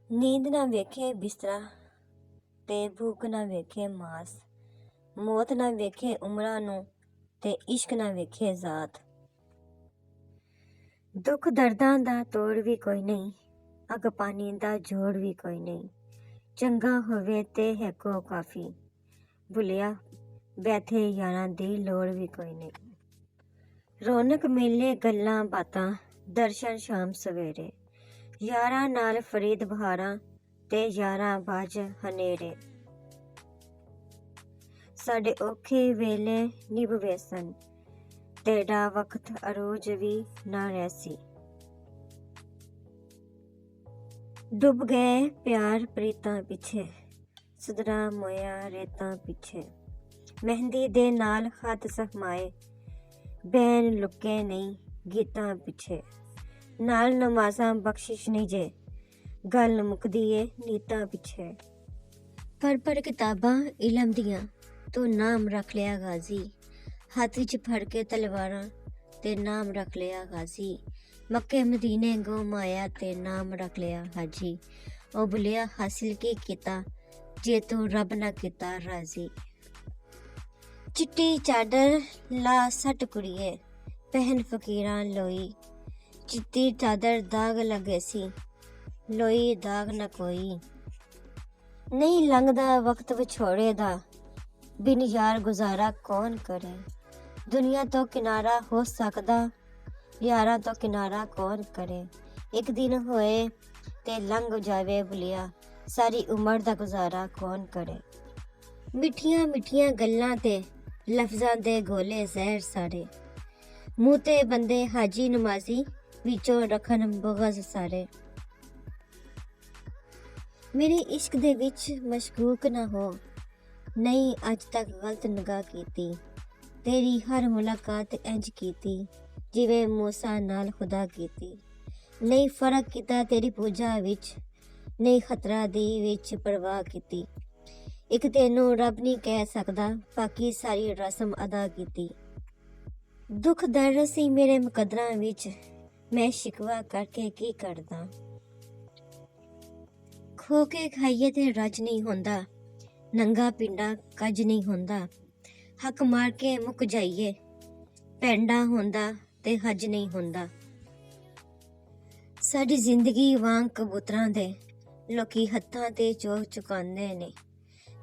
ਨੀਂਦ ਨਾ ਵੇਖੇ ਬਿਸਤਰਾ ਤੇ ਭੁੱਖ ਨਾ ਵੇਖੇ ਮਾਸ, ਮੌਤ ਨਾ ਵੇਖੇ ਉਮਰਾਂ ਨੂੰ ਤੇ ਇਸ਼ਕ ਨਾ ਵੇਖੇ ਜ਼ਾਤ। ਦੁੱਖ ਦਰਦਾਂ ਦਾ ਤੋੜ ਵੀ ਕੋਈ ਨਹੀਂ, ਅੱਗ ਪਾਣੀ ਦਾ ਜੋੜ ਵੀ ਕੋਈ ਨਹੀਂ। ਚੰਗਾ ਹੋਵੇ ਤੇ ਹੈ ਕੋ ਕਾਫੀ, ਭੁੱਲਿਆ ਬੈਠੇ ਯਾਰਾਂ ਦੀ ਲੋੜ ਵੀ ਕੋਈ ਨਹੀਂ। ਰੌਣਕ ਮੇਲੇ ਗੱਲਾਂ ਬਾਤਾਂ, ਦਰਸ਼ਨ ਸ਼ਾਮ ਸਵੇਰੇ, ਯਾਰਾਂ ਨਾਲ ਫਰੀਦ ਬਹਾਰਾਂ ਤੇ ਯਾਰਾਂ ਬਾਝ ਹਨੇਰੇ। ਸਾਡੇ ਔਖੇ ਵੇਲੇ ਨਿਭਵੇ ਸਨ, ਤੇਰਾ ਵਕਤ ਅਰੋਜ਼ ਵੀ ਨਾ ਰਹਿਸੀ। ਡੁੱਬ ਗਏ ਪਿਆਰ ਪ੍ਰੀਤਾਂ ਪਿੱਛੇ, ਸੁਧਰਾ ਮੋਇਆ ਰੇਤਾਂ ਪਿੱਛੇ। ਮਹਿੰਦੀ ਦੇ ਨਾਲ ਹੱਥ ਸਹਮਾਏ, ਬੈਨ ਲੁਕੇ ਨਹੀਂ ਗੀਤਾਂ ਪਿੱਛੇ। ਨਾਲ ਨਮਾਜ਼ਾਂ ਬਖਸ਼ਿਸ਼ ਨਹੀਂ ਜੇ, ਗੱਲ ਮੁੱਕਦੀ ਏ ਨੀਤਾਂ ਪਿੱਛੇ। ਪੜ੍ਹ ਕਿਤਾਬਾਂ ਇਲਮ ਦੀਆਂ, ਤੂੰ ਨਾਮ ਰੱਖ ਲਿਆ ਗਾਜ਼ੀ। ਹੱਥ ਵਿੱਚ ਫੜ ਕੇ ਤਲਵਾਰਾਂ ਤੇ ਨਾਮ ਰੱਖ ਲਿਆ ਗਾਜ਼ੀ। ਮੱਕੇ ਮਦੀਨੇ ਘੁਮਾਇਆ ਤੇ ਨਾਮ ਰੱਖ ਲਿਆ ਹਾਜੀ। ਉਹ ਭੁੱਲਿਆ ਹਾਸਿਲ ਕੀ ਕੀਤਾ, ਜੇ ਤੂੰ ਰੱਬ ਨਾ ਕੀਤਾ ਰਾਜ਼ੀ। ਚਿੱਟੀ ਚਾਦਰ ਲਾ ਸੱਟ ਕੁੜੀਏ, ਪਹਿਨ ਫਕੀਰਾਂ ਲੋਈ। ਚਿੱਟੀ ਚਾਦਰ ਦਾਗ ਲੱਗੇ ਸੀ, ਲੋਈ ਦਾਗ ਨਾ ਕੋਈ। ਨਹੀਂ ਲੰਘਦਾ ਵਕਤ ਵਿਛੋੜੇ ਦਾ, ਬਿਨ ਯਾਰ ਗੁਜ਼ਾਰਾ ਕੌਣ ਕਰੇ। ਦੁਨੀਆ ਤੋਂ ਕਿਨਾਰਾ ਹੋ ਸਕਦਾ, ਯਾਰਾਂ ਤੋਂ ਕਿਨਾਰਾ ਕੌਣ ਕਰੇ। ਇੱਕ ਦਿਨ ਹੋਏ ਤੇ ਲੰਘ ਜਾਵੇ ਭੁੱਲਿਆ, ਸਾਰੀ ਉਮਰ ਦਾ ਗੁਜ਼ਾਰਾ ਕੌਣ ਕਰੇ। ਮਿੱਠੀਆਂ ਮਿੱਠੀਆਂ ਗੱਲਾਂ ਤੇ ਲਫ਼ਜ਼ਾਂ ਦੇ ਗੋਲੇ ਜ਼ਹਿਰ ਸਾਰੇ, ਮੂੰਹ ਤੇ ਬੰਦੇ ਹਾਜੀ ਨਮਾਜ਼ੀ, ਵਿੱਚੋਂ ਰੱਖਣ ਬਗਜ਼ ਸਾਰੇ। ਮੇਰੇ ਇਸ਼ਕ ਦੇ ਵਿੱਚ ਮਸ਼ਕੂਕ ਨਾ ਹੋ, ਨਹੀਂ ਅੱਜ ਤੱਕ ਗਲਤ ਨਿਗਾਹ ਕੀਤੀ। ਤੇਰੀ ਹਰ ਮੁਲਾਕਾਤ ਇੰਝ ਕੀਤੀ, ਜਿਵੇਂ ਮੂਸਾ ਨਾਲ ਖੁਦਾ ਕੀਤੀ। ਨਹੀਂ ਫਰਕ ਕੀਤਾ ਤੇਰੀ ਪੂਜਾ ਵਿੱਚ, ਨਹੀਂ ਖਤਰਾ ਦੀ ਵਿੱਚ ਪਰਵਾਹ ਕੀਤੀ। ਇੱਕ ਤੈਨੂੰ ਰੱਬ ਨਹੀਂ ਕਹਿ ਸਕਦਾ, ਬਾਕੀ ਸਾਰੀ ਰਸਮ ਅਦਾ ਕੀਤੀ। ਦੁੱਖ ਦਰਦ ਸੀ ਮੇਰੇ ਮੁਕੱਦਰਾਂ ਵਿੱਚ, ਮੈਂ ਸ਼ਿਕਵਾ ਕਰਕੇ ਕੀ ਕਰਦਾ। ਖੋ ਕੇ ਖਾਈਏ ਤੇ ਰੱਜ ਨਹੀਂ ਹੁੰਦਾ, ਨੰਗਾ ਪਿੰਡਾ ਕੱਜ ਨਹੀਂ ਹੁੰਦਾ। ਹੱਕ ਮਾਰ ਕੇ ਮੁੱਕ ਜਾਈਏ, ਪੈਂਡਾ ਹੁੰਦਾ ਤੇ ਹੱਜ ਨਹੀਂ ਹੁੰਦਾ। ਸਾਡੀ ਜ਼ਿੰਦਗੀ ਵਾਂਗ ਕਬੂਤਰਾਂ ਦੇ, ਲੋਕੀ ਹੱਥਾਂ ਤੇ ਚੋਗ ਚੁਕਾਉਂਦੇ ਨੇ।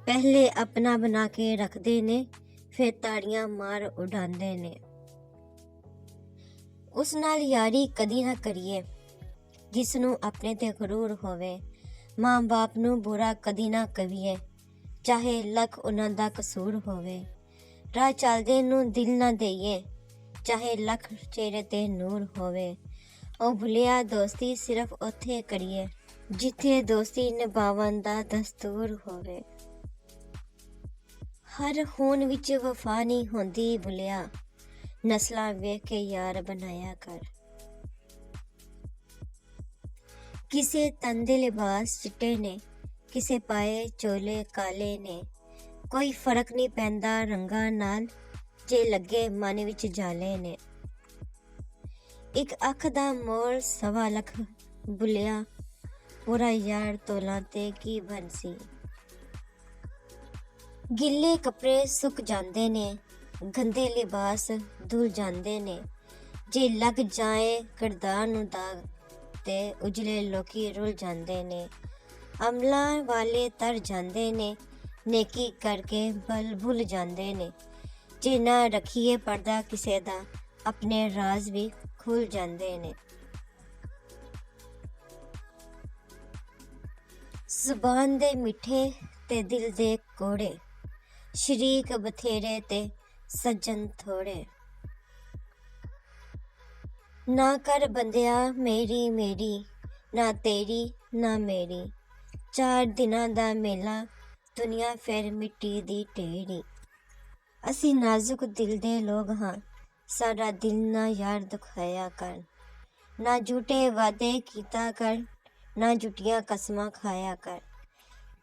ਪਹਿਲੇ ਆਪਣਾ ਬਣਾ ਕੇ ਰੱਖਦੇ ਨੇ, ਫਿਰ ਤਾੜੀਆਂ ਮਾਰ ਉਡਾਉਂਦੇ ਨੇ। ਉਸ ਨਾਲ ਯਾਰੀ ਕਦੀ ਨਾ ਕਰੀਏ, ਜਿਸ ਨੂੰ ਆਪਣੇ ਤੇ ਗਰੂਰ ਹੋਵੇ। ਮਾਂ ਬਾਪ ਨੂੰ ਬੁਰਾ ਕਦੀ ਨਾ ਕਹੀਏ, ਚਾਹੇ ਲੱਖ ਉਹਨਾਂ ਦਾ ਕਸੂਰ ਹੋਵੇ। ਰਾਹ ਚੱਲਦੇ ਨੂੰ ਦਿਲ ਨਾ ਦੇਈਏ, ਚਾਹੇ ਲੱਖ ਚਿਹਰੇ ਤੇ ਨੂਰ ਹੋਵੇ। ਉਹ ਭੁੱਲਿਆ ਦੋਸਤੀ ਸਿਰਫ ਉੱਥੇ ਕਰੀਏ, ਜਿੱਥੇ ਦੋਸਤੀ ਨਿਭਾਉਣ ਦਾ ਦਸਤੂਰ ਹੋਵੇ। ਹਰ ਖੂਨ ਵਿੱਚ ਵਫਾ ਨਹੀਂ ਹੁੰਦੀ ਭੁੱਲਿਆ, ਨਸਲਾਂ ਵੇਖ ਕੇ ਯਾਰ ਬਣਾਇਆ ਕਰ। ਕਿਸੇ ਤਨ ਦੇ ਲਿਬਾਸ ਚਿੱਟੇ ਨੇ, ਕਿਸੇ ਪਾਏ ਚੋਲੇ ਕਾਲੇ ਨੇ। ਕੋਈ ਫਰਕ ਨਹੀਂ ਪੈਂਦਾ ਰੰਗਾਂ ਨਾਲ, ਜੇ ਲੱਗੇ ਮਨ ਵਿੱਚ ਜਾਲੇ ਨੇ। ਇੱਕ ਅੱਖ ਦਾ ਮੋਲ 1.25 ਲੱਖ ਭੁੱਲਿਆ, ਪੂਰਾ ਯਾਰ ਤੋਲਾਂ ਤੇ ਕੀ ਬਣਸੀ। ਗਿੱਲੇ ਕੱਪੜੇ ਸੁੱਕ ਜਾਂਦੇ ਨੇ, ਗੰਦੇ ਲਿਬਾਸ ਧੁਲ ਜਾਂਦੇ ਨੇ। ਜੇ ਲੱਗ ਜਾਏ ਕਿਰਦਾਰ ਨੂੰ ਦਾਗ, ਤੇ ਉਜਲੇ ਲੋਕੀ ਰੁੱਲ ਜਾਂਦੇ ਨੇ। ਅਮਲਾਂ ਵਾਲੇ ਤਰ ਜਾਂਦੇ ਨੇ, ਨੇਕੀ ਕਰਕੇ ਬਲ ਭੁੱਲ ਜਾਂਦੇ ਨੇ। ਜੇ ਨਾ ਰੱਖੀਏ ਪਰਦਾ ਕਿਸੇ ਦਾ, ਆਪਣੇ ਰਾਜ਼ ਵੀ ਖੁੱਲ ਜਾਂਦੇ ਨੇ। ਜ਼ੁਬਾਨ ਦੇ ਮਿੱਠੇ ਤੇ ਦਿਲ ਦੇ ਕੋੜੇ, ਸ਼ਰੀਕ ਬਥੇਰੇ ਤੇ ਸੱਜਣ ਥੋੜੇ। ਨਾ ਕਰ ਬੰਦਿਆ ਮੇਰੀ ਮੇਰੀ, ਨਾ ਤੇਰੀ ਨਾ ਮੇਰੀ। 4 ਦਿਨਾਂ ਦਾ ਮੇਲਾ, ਦੁਨੀਆ ਫਿਰ ਮਿੱਟੀ ਦੀ ਢੇਰੀ। ਅਸੀਂ ਨਾਜ਼ੁਕ ਦਿਲ ਦੇ ਲੋਕ ਹਾਂ, ਸਾਡਾ ਦਿਲ ਨਾ ਯਾਰ ਦੁਖਾਇਆ ਕਰ। ਨਾ ਝੂਠੇ ਵਾਅਦੇ ਕੀਤਾ ਕਰ, ਨਾ ਝੂਠੀਆਂ ਕਸਮਾਂ ਖਾਇਆ ਕਰ।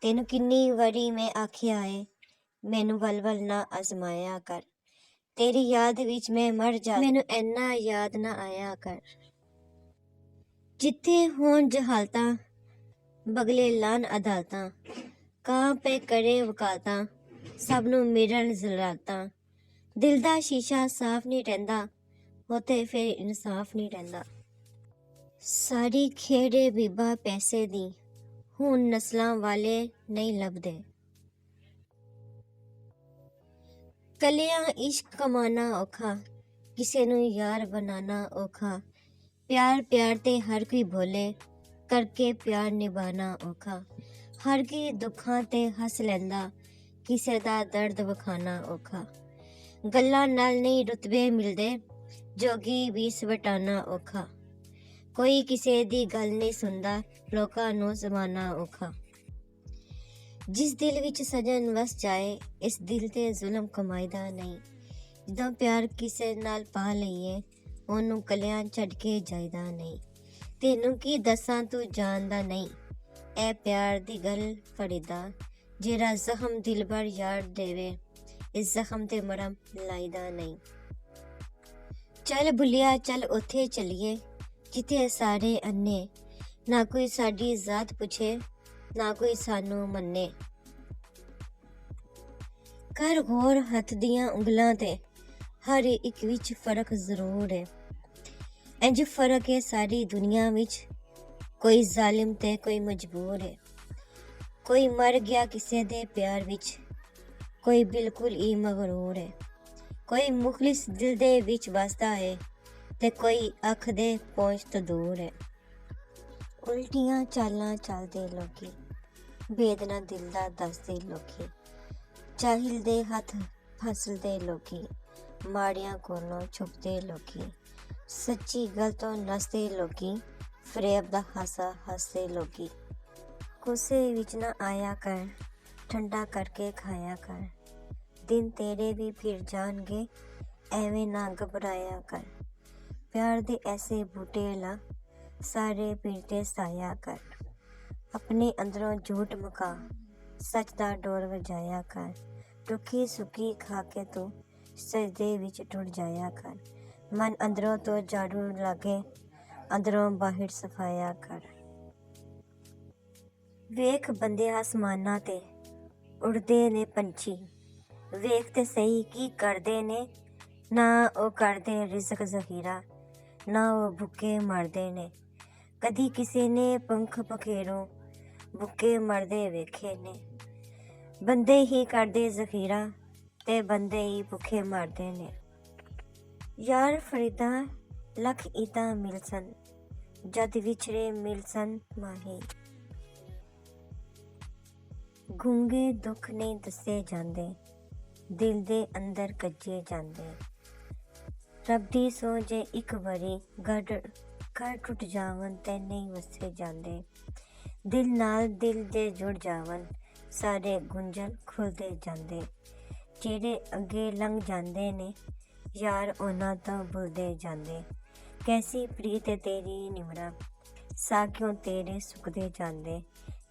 ਤੈਨੂੰ ਕਿੰਨੀ ਵਾਰੀ ਮੈਂ ਆਖਿਆ ਏ, ਮੈਨੂੰ ਵਲਵਲ ਨਾ ਅਜ਼ਮਾਇਆ ਕਰ। ਤੇਰੀ ਯਾਦ ਵਿੱਚ ਮੈਂ ਮਰ ਜਾ, ਮੈਨੂੰ ਇੰਨਾ ਯਾਦ ਨਾ ਆਇਆ ਕਰ। ਜਿੱਥੇ ਹੋਣ ਜਹਾਲਤਾਂ, ਬਗਲੇ ਲਾਨ ਅਦਾਲਤਾਂ, ਕਾਂ ਪੇ ਕਰੇ ਵਕਾਲਤਾਂ, ਸਭ ਨੂੰ ਮਿਲਣ ਜ਼ਲਾਲਤਾਂ। ਦਿਲ ਦਾ ਸ਼ੀਸ਼ਾ ਸਾਫ਼ ਨਹੀਂ ਰਹਿੰਦਾ, ਉੱਥੇ ਫਿਰ ਇਨਸਾਫ ਨਹੀਂ ਰਹਿੰਦਾ। ਸਾਰੀ ਖੇੜੇ ਬੀਬਾ ਪੈਸੇ ਦੀ, ਹੁਣ ਨਸਲਾਂ ਵਾਲੇ ਨਹੀਂ ਲੱਭਦੇ। ਕੱਲਿਆਂ ਇਸ਼ਕ ਕਮਾਨਾ ਔਖਾ, ਕਿਸੇ ਨੂੰ ਯਾਰ ਬਣਾਣਾ ਔਖਾ। ਪਿਆਰ ਪਿਆਰ ਤੇ ਹਰ ਕੋਈ ਭੋਲੇ, ਕਰਕੇ ਪਿਆਰ ਨਿਭਾਣਾ ਔਖਾ। ਹਰ ਕੋਈ ਦੁੱਖਾਂ ਤੇ ਹੱਸ ਲੈਂਦਾ, ਕਿਸੇ ਦਾ ਦਰਦ ਵਿਖਾਣਾ ਔਖਾ। ਗੱਲਾਂ ਨਾਲ ਨਹੀਂ ਰੁਤਬੇ ਮਿਲਦੇ, ਜੋਗੀ ਵੀ ਸਵਟਾਣਾ ਔਖਾ। ਕੋਈ ਕਿਸੇ ਦੀ ਗੱਲ ਨਹੀਂ ਸੁਣਦਾ, ਲੋਕਾਂ ਨੂੰ ਜ਼ਮਾਨਾ ਔਖਾ। ਜਿਸ ਦਿਲ ਵਿੱਚ ਸਜਨ ਵਸ ਜਾਏ, ਇਸ ਦਿਲ ਤੇ ਜ਼ੁਲਮ ਕਮਾਈਦਾ ਨਹੀਂ। ਜਦੋਂ ਪਿਆਰ ਕਿਸੇ ਨਾਲ ਪਾ ਲਈਏ, ਉਹਨੂੰ ਕੱਲਿਆਂ ਛੱਡ ਕੇ ਜਾਈਦਾ ਨਹੀਂ। ਤੈਨੂੰ ਕੀ ਦੱਸਾਂ ਤੂੰ ਜਾਣਦਾ ਨਹੀਂ, ਇਹ ਪਿਆਰ ਦੀ ਗੱਲ ਫੜੀਦਾ। ਜਿਹੜਾ ਜ਼ਖਮ ਦਿਲ ਭਰ ਯਾਰ ਦੇਵੇ, ਇਸ ਜ਼ਖਮ ਤੇ ਮਰਹਮ ਲਾਈਦਾ ਨਹੀਂ। ਚੱਲ ਭੁੱਲਿਆ ਚੱਲ ਉੱਥੇ ਚੱਲੀਏ, ਜਿੱਥੇ ਸਾਰੇ ਅੰਨੇ, ਨਾ ਕੋਈ ਸਾਡੀ ਜ਼ਾਤ ਪੁੱਛੇ, ਨਾ ਕੋਈ ਸਾਨੂੰ ਮੰਨੇ। ਕਰ ਗੌਰ ਹੱਥ ਦੀਆਂ ਉਂਗਲਾਂ ਤੇ, ਹਰ ਇੱਕ ਵਿੱਚ ਫਰਕ ਜ਼ਰੂਰ ਹੈ। ਇੰਜ ਫਰਕ ਹੈ ਸਾਰੀ ਦੁਨੀਆ ਵਿੱਚ, ਕੋਈ ਜ਼ਾਲਿਮ ਤੇ ਕੋਈ ਮਜਬੂਰ ਹੈ। ਕੋਈ ਮਰ ਗਿਆ ਕਿਸੇ ਦੇ ਪਿਆਰ ਵਿੱਚ, ਕੋਈ ਬਿਲਕੁਲ ਹੀ ਮਗਰੂਰ ਹੈ। ਕੋਈ ਮੁਖਲਿਸ ਦਿਲ ਦੇ ਵਿੱਚ ਵਸਦਾ ਹੈ, ਤੇ ਕੋਈ ਅੱਖ ਦੇ ਪਹੁੰਚ ਤੋਂ ਦੂਰ ਹੈ। ਉਲਟੀਆਂ ਚਾਲਾਂ ਚੱਲਦੇ ਲੋਕੀ, ਬੇਦਨਾ ਦਿਲ ਦਾ ਦੱਸਦੇ ਲੋਕੀ। ਚਾਹਿਲ ਦੇ ਹੱਥ ਫਸਲਦੇ ਲੋਕੀ, ਮਾੜਿਆਂ ਕੋਲੋਂ ਛੁਪਦੇ ਲੋਕੀ। ਸੱਚੀ ਗੱਲ ਤੋਂ ਨੱਸਦੇ ਲੋਕੀ, ਫਰੇਬ ਦਾ ਹਾਸਾ ਹੱਸਦੇ ਲੋਕੀ। ਗੁੱਸੇ ਵਿੱਚ ਨਾ ਆਇਆ ਕਰ, ਠੰਡਾ ਕਰਕੇ ਖਾਇਆ ਕਰ। ਦਿਨ ਤੇਰੇ ਵੀ ਫਿਰ ਜਾਣਗੇ, ਐਵੇਂ ਨਾ ਘਬਰਾਇਆ ਕਰ। ਪਿਆਰ ਦੇ ਐਸੇ ਬੂਟੇ ਲਾ, ਸਾਰੇ ਪੀਰ ਤੇ ਸਾਇਆ ਕਰ। ਆਪਣੇ ਅੰਦਰੋਂ ਝੂਠ ਮੁਕਾ, ਸੱਚ ਦਾ ਡੋਰ ਵਜਾਇਆ ਕਰ। ਰੁੱਖੀ ਸੁੱਕੀ ਖਾ ਕੇ ਤੂੰ ਸਜਦੇ ਵਿੱਚ ਟੁੱਟ ਜਾਇਆ ਕਰ। ਮਨ ਅੰਦਰੋਂ ਤੋਂ ਝਾੜੂ ਲਾਗੇ, ਅੰਦਰੋਂ ਬਾਹਰ ਸਫਾਇਆ ਕਰ। ਵੇਖ ਬੰਦੇ ਆਸਮਾਨਾਂ ਤੇ, ਉੜਦੇ ਨੇ ਪੰਛੀ। ਵੇਖ ਤੇ ਸਹੀ ਕੀ ਕਰਦੇ ਨੇ, ਨਾ ਉਹ ਕਰਦੇ ਰਿਜ਼ਕ ਜ਼ਖੀਰਾ, ਨਾ ਉਹ ਭੁੱਖੇ ਮਰਦੇ ਨੇ। ਕਦੀ ਕਿਸੇ ਨੇ ਪੰਖ ਪਖੇਰੋਂ ਭੁੱਖੇ ਮਰਦੇ ਵੇਖੇ ਨੇ। ਬੰਦੇ ਹੀ ਕਰਦੇ ਜ਼ਖੀਰਾ, ਤੇ ਬੰਦੇ ਹੀ ਭੁੱਖੇ ਮਰਦੇ ਨੇ। ਯਾਰ ਫਰੀਦਾ ਲੱਖ ਈਦਾਂ ਮਿਲ ਸਨ, ਜਦ ਵਿਛੜੇ ਮਿਲ ਸਨ ਮਾਹੀ। ਗੂੰਗੇ ਦੁੱਖ ਨਹੀਂ ਦੱਸੇ ਜਾਂਦੇ, ਦਿਲ ਦੇ ਅੰਦਰ ਕੱਜੇ ਜਾਂਦੇ। ਰੱਬ ਦੀ ਸਹੁੰ ਜੇ ਇੱਕ ਵਾਰੀ ਘਰ ਟੁੱਟ ਜਾਵਨ ਤੇ ਨਹੀਂ ਵਸੇ ਜਾਂਦੇ। ਦਿਲ ਨਾਲ ਦਿਲ ਜੇ ਜੁੜ ਜਾਵਨ, ਸਾਰੇ ਗੁੰਝਲ ਖੁੱਲਦੇ ਜਾਂਦੇ। ਜਿਹੜੇ ਅੱਗੇ ਲੰਘ ਜਾਂਦੇ ਨੇ, ਯਾਰ ਉਹਨਾਂ ਤੋਂ ਭੁੱਲਦੇ ਜਾਂਦੇ। ਕੈਸੀ ਪ੍ਰੀਤ ਤੇਰੀ ਨਿਮਰਾ, ਸਾਕਿਓਂ ਤੇਰੇ ਸੁੱਕਦੇ ਜਾਂਦੇ।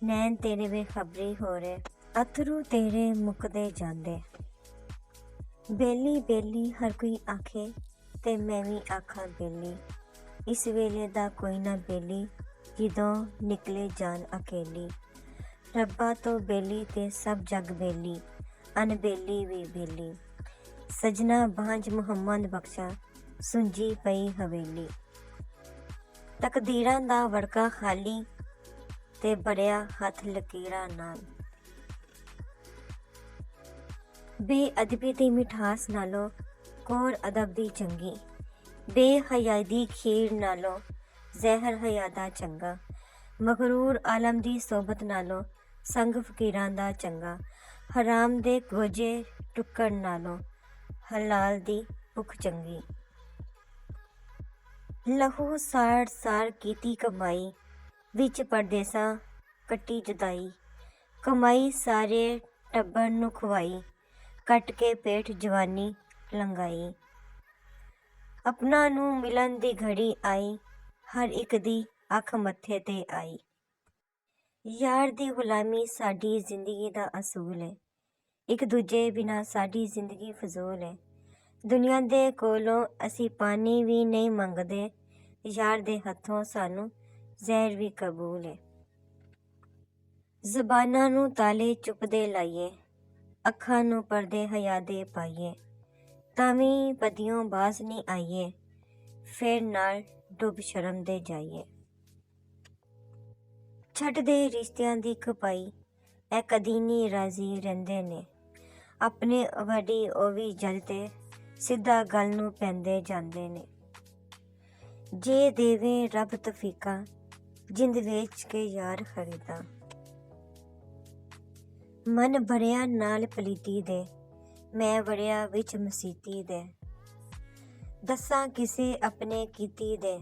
ਨੈਣ ਤੇਰੇ ਬੇਖਬਰੀ ਹੋ ਰਹੇ, ਅਥਰੂ ਤੇਰੇ ਮੁੱਕਦੇ ਜਾਂਦੇ। ਬੇਲੀ ਬੇਲੀ ਹਰ ਕੋਈ ਆਖੇ, ਤੇ ਮੈਂ ਵੀ ਆਖਾਂ ਬੇਲੀ। ਇਸ ਵੇਲੇ ਦਾ ਕੋਈ ਨਾ ਬੇਲੀ, ਜਦੋਂ ਨਿਕਲੇ ਜਾਨ ਅਕੇਲੀ। ਰੱਬਾ ਤੋਂ ਬੇਲੀ ਤੇ ਸਭ ਜਗ ਬੇਲੀ, ਅਨਬੇਲੀ ਵੀ ਬੇਲੀ। ਸਜਣਾ ਬਾਂਝ ਮੁਹੰਮਦ ਬਖਸ਼ਾ, ਸੁੰਜੀ ਪਈ ਹਵੇਲੀ। ਤਕਦੀਰਾਂ ਦਾ ਵੜਕਾ ਖਾਲੀ, ਤੇ ਭਰਿਆ ਹੱਥ ਲਕੀਰਾਂ ਨਾਲ। ਬੇਅਦਬੀ ਦੀ ਮਿਠਾਸ ਨਾਲੋਂ ਕੋਰ ਅਦਬ ਦੀ ਚੰਗੀ। ਬੇਹਯਾਈ ਦੀ ਖੀਰ ਨਾਲੋਂ ਜ਼ਹਿਰ ਹਯਾ ਦਾ ਚੰਗਾ। ਮਗਰੂਰ ਆਲਮ ਦੀ ਸੋਬਤ ਨਾਲੋਂ ਸੰਗ ਫਕੀਰਾਂ ਦਾ ਚੰਗਾ। ਹਰਾਮ ਦੇ ਗੋਝੇ ਟੁੱਕਣ ਨਾਲੋਂ ਹਲਾਲ ਦੀ ਭੁੱਖ ਚੰਗੀ। ਲਹੂ ਸਾੜ ਸਾੜ ਕੀਤੀ ਕਮਾਈ, ਵਿੱਚ ਪਰਦੇਸਾਂ ਕੱਟੀ ਜੁਦਾਈ। ਕਮਾਈ ਸਾਰੇ ਟੱਬਰ ਨੂੰ ਖਵਾਈ, ਕੱਟ ਕੇ ਪੇਟ ਜਵਾਨੀ ਲੰਘਾਈ। ਆਪਣਾ ਨੂੰ ਮਿਲਣ ਦੀ ਘੜੀ ਆਈ, ਹਰ ਇੱਕ ਦੀ ਅੱਖ ਮੱਥੇ ਤੇ ਆਈ। ਯਾਰ ਦੀ ਗੁਲਾਮੀ ਸਾਡੀ ਜ਼ਿੰਦਗੀ ਦਾ ਅਸੂਲ ਹੈ, ਇੱਕ ਦੂਜੇ ਬਿਨਾਂ ਸਾਡੀ ਜ਼ਿੰਦਗੀ ਫਜ਼ੂਲ ਹੈ। ਦੁਨੀਆ ਦੇ ਕੋਲੋਂ ਅਸੀਂ ਪਾਣੀ ਵੀ ਨਹੀਂ ਮੰਗਦੇ, ਯਾਰ ਦੇ ਹੱਥੋਂ ਸਾਨੂੰ ਜ਼ਹਿਰ ਵੀ ਕਬੂਲ ਹੈ। ਜ਼ਬਾਨਾਂ ਨੂੰ ਤਾਲੇ ਚੁੱਪਦੇ ਲਾਈਏ, ਅੱਖਾਂ ਨੂੰ ਪਰਦੇ ਹਯਾ ਦੇ ਪਾਈਏ, ਤਾਂ ਵੀ ਬਦੀਆਂ ਬਾਜ਼ ਨਹੀਂ ਆਈਏ, ਫਿਰ ਨਾਲ ਡੁੱਬ ਸ਼ਰਮ ਦੇ ਜਾਈਏ। ਛੱਡਦੇ ਰਿਸ਼ਤਿਆਂ ਦੀ ਖਪਾਈ, ਇਹ ਕਦੀ ਨਹੀਂ ਰਾਜ਼ੀ ਰਹਿੰਦੇ ਨੇ, ਆਪਣੇ ਵੱਡੀ ਉਹ ਵੀ ਜਦ ਤੇ ਸਿੱਧਾ ਗੱਲ ਨੂੰ ਪੈਂਦੇ ਜਾਂਦੇ ਨੇ। ਜੇ ਦੇਵੇ ਰੱਬ ਤੌਫੀਕਾਂ, ਜਿੰਦ ਵੇਚ ਕੇ ਯਾਰ ਖਰੀਦਾਂ। ਮਨ ਭਰਿਆ ਨਾਲ ਪਲੀਤੀ ਦੇ, ਮੈਂ ਵੜਿਆ ਵਿੱਚ ਮਸੀਤੀ ਦੇ, ਦੱਸਾਂ ਕਿਸੇ ਆਪਣੇ ਕੀਤੀ ਦੇ,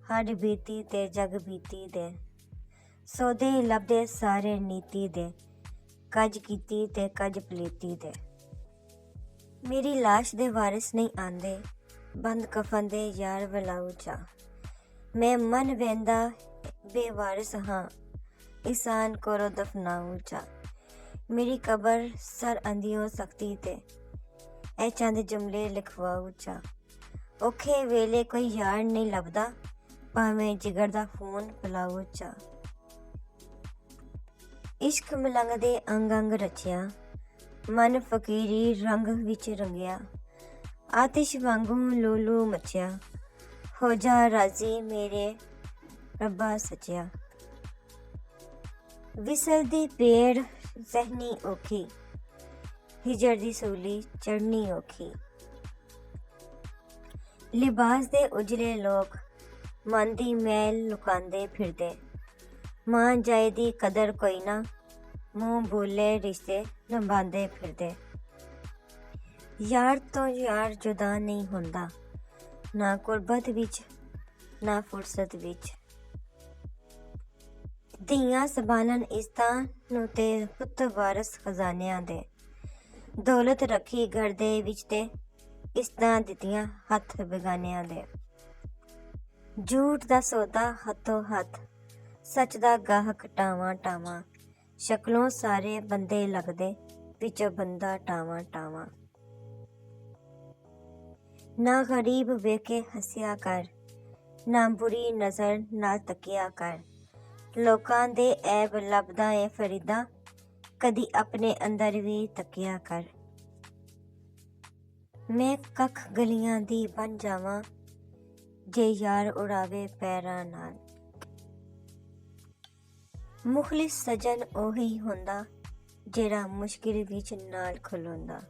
ਹੱਡ ਬੀਤੀ ਤੇ ਜਗ ਬੀਤੀ ਦੇ, ਸੌਦੇ ਲੱਭਦੇ ਸਾਰੇ ਨੀਤੀ ਦੇ, ਕੱਜ ਕੀਤੀ ਤੇ ਕੱਜ ਪਲੀਤੀ ਦੇ। ਮੇਰੀ ਲਾਸ਼ ਦੇ ਵਾਰਿਸ ਨਹੀਂ ਆਂਦੇ, ਬੰਦ ਕਫਨ ਦੇ ਯਾਰ ਵਲਾਉ ਚਾ, ਮੈਂ ਮਨ ਵਹਿੰਦਾ ਬੇਵਾਰਿਸ ਹਾਂ, ਇਸਾਨ ਕੋਰੋ ਦਫਨਾਉ ਚਾ। ਮੇਰੀ ਕਬਰ ਸਰ ਅੰਧਿਓ ਸਖਤੀ ਤੇ, ਇਹ ਚੰਦ ਜੁਮਲੇ ਲਿਖਵਾਉ ਚਾ। ਔਖੇ ਵੇਲੇ ਕੋਈ ਯਾਰ ਨਹੀਂ ਲੱਭਦਾ, ਭਾਵੇਂ ਜਿਗਰ ਦਾ ਖੂਨ ਪਿਲਾਉ ਚਾ। ਇਸ਼ਕ ਮਲੰਗ ਦੇ ਅੰਗ ਅੰਗ ਰਚਿਆ, ਮਨ ਫਕੀਰੀ ਰੰਗ ਵਿੱਚ ਰੰਗਿਆ, ਆਤਿਸ਼ ਵਾਂਗੂ ਲੂਲੂ ਮਚਿਆ, ਹੋ ਜਾ ਰਾਜ਼ੀ ਮੇਰੇ ਰੱਬਾ ਸੱਚਿਆ। ਵਿਸਲ ਦੀ ਪੇੜ ਜ਼ਹਿਨੀ ਔਖੀ, ਹਿਜਰ ਦੀ ਸੂਲੀ ਚੜ੍ਹਨੀ ਔਖੀ। ਲਿਬਾਸ ਦੇ ਉਜਲੇ ਲੋਕ, ਮਨ ਦੀ ਮੈਲ ਲੁਕਾਉਂਦੇ ਫਿਰਦੇ, ਮਾਂ ਜਾਏ ਦੀ ਕਦਰ ਕੋਈ ਨਾ, ਮੂੰਹ ਬੋਲੇ ਰਿਸ਼ਤੇ ਨਿਭਾਉਂਦੇ ਫਿਰਦੇ। ਯਾਰ ਤੋਂ ਯਾਰ ਜੁਦਾ ਨਹੀਂ ਹੁੰਦਾ, ਨਾ ਗੁਰਬਤ ਵਿੱਚ ਨਾ ਫੁਰਸਤ ਵਿੱਚ। ਧੀਆਂ ਸੰਭਾਲਣ ਇਸਤਾਂ ਨੂੰ ਤੇ ਪੁੱਤ ਵਾਰਸ ਖਜ਼ਾਨਿਆਂ ਦੇ, ਦੌਲਤ ਰੱਖੀ ਘਰ ਦੇ ਵਿੱਚ ਤੇ ਇਸਤਾਂ ਦਿੱਤੀਆਂ ਹੱਥ ਬੇਗਾਨਿਆਂ ਦੇ। ਝੂਠ ਦਾ ਸੌਦਾ ਹੱਥੋਂ ਹੱਥ, ਸੱਚ ਦਾ ਗਾਹਕ ਟਾਵਾਂ ਟਾਵਾਂ, ਸ਼ਕਲੋਂ ਸਾਰੇ ਬੰਦੇ ਲੱਗਦੇ, ਵਿੱਚੋਂ ਬੰਦਾ ਟਾਵਾਂ ਟਾਵਾਂ। ਨਾ ਗਰੀਬ ਵੇਖ ਕੇ ਹੱਸਿਆ ਕਰ, ਨਾ ਬੁਰੀ ਨਜ਼ਰ ਨਾਲ ਤੱਕਿਆ ਕਰ, ਲੋਕਾਂ ਦੇ ਐਬ ਲੱਭਦਾ ਏ ਫਰੀਦਾ, ਕਦੀ ਆਪਣੇ ਅੰਦਰ ਵੀ ਤੱਕਿਆ ਕਰ। ਮੈਂ ਕੱਖ ਗਲੀਆਂ ਦੀ ਬਣ ਜਾਵਾਂ, ਜੇ ਯਾਰ ਉਡਾਵੇ ਪੈਰਾਂ ਨਾਲ। ਮੁਖਲਿਸ ਸਜਣ ਉਹੀ ਹੁੰਦਾ, ਜਿਹੜਾ ਮੁਸ਼ਕਿਲ ਵਿੱਚ ਨਾਲ ਖਲੋਂਦਾ।